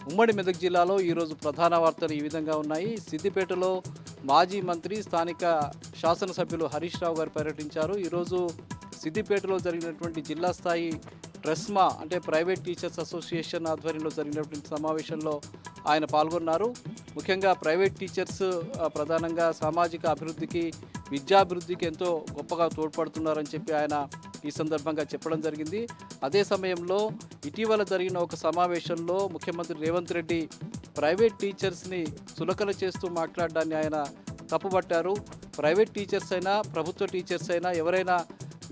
ఉమ్మడి మెదక్ జిల్లాలో ఈరోజు ప్రధాన వార్తలు ఈ విధంగా ఉన్నాయి. సిద్దిపేటలో మాజీ మంత్రి స్థానిక శాసనసభ్యులు హరీష్ రావు గారు పర్యటించారు. ఈరోజు సిద్దిపేటలో జరిగినటువంటి జిల్లా స్థాయి ట్రెస్మా అంటే ప్రైవేట్ టీచర్స్ అసోసియేషన్ ఆధ్వర్యంలో జరిగినటువంటి సమావేశంలో ఆయన పాల్గొన్నారు. ముఖ్యంగా ప్రైవేట్ టీచర్స్ ప్రధానంగా సామాజిక అభివృద్ధికి, విద్యాభివృద్ధికి ఎంతో గొప్పగా తోడ్పడుతున్నారని చెప్పి ఆయన ఈ సందర్భంగా చెప్పడం జరిగింది. అదే సమయంలో ఇటీవల జరిగిన ఒక సమావేశంలో ముఖ్యమంత్రి రేవంత్ రెడ్డి ప్రైవేట్ టీచర్స్ని చులకన చేస్తూ మాట్లాడడాన్ని ఆయన తప్పుపట్టారు. ప్రైవేట్ టీచర్స్ అయినా, ప్రభుత్వ టీచర్స్ అయినా ఎవరైనా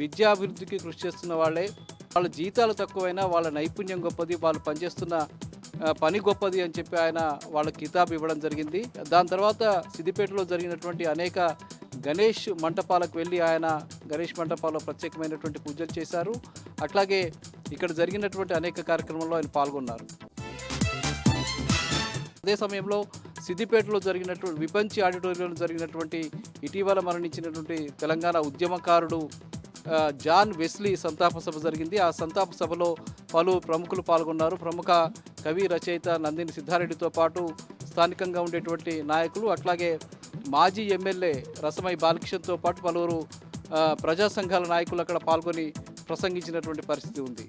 విద్యాభివృద్ధికి కృషి చేస్తున్న వాళ్ళే. వాళ్ళ జీతాలు తక్కువైనా వాళ్ళ నైపుణ్యం గొప్పది, వాళ్ళు పనిచేస్తున్న పని గొప్పది అని చెప్పి ఆయన వాళ్ళకి కితాబు ఇవ్వడం జరిగింది. దాని తర్వాత సిద్దిపేటలో జరిగినటువంటి అనేక గణేష్ మంటపాలకు వెళ్ళి ఆయన గణేష్ మంటపాల్లో ప్రత్యేకమైనటువంటి పూజలు చేశారు. అట్లాగే ఇక్కడ జరిగినటువంటి అనేక కార్యక్రమాల్లో ఆయన పాల్గొన్నారు. అదే సమయంలో సిద్దిపేటలో జరిగినటువంటి విపంచి ఆడిటోరియంలో జరిగినటువంటి ఇటీవల మరణించినటువంటి తెలంగాణ ఉద్యమకారుడు జాన్ వెస్లీ సంతాప సభ జరిగింది. ఆ సంతాప సభలో పలు ప్రముఖులు పాల్గొన్నారు. ప్రముఖ కవి, రచయిత నందిని సిద్ధారెడ్డితో పాటు స్థానికంగా ఉండేటువంటి నాయకులు, అట్లాగే మాజీ ఎమ్మెల్యే రసమై బాలకిషన్తో పాటు పలువురు ప్రజా సంఘాల నాయకులు అక్కడ పాల్గొని ప్రసంగించినటువంటి పరిస్థితి ఉంది.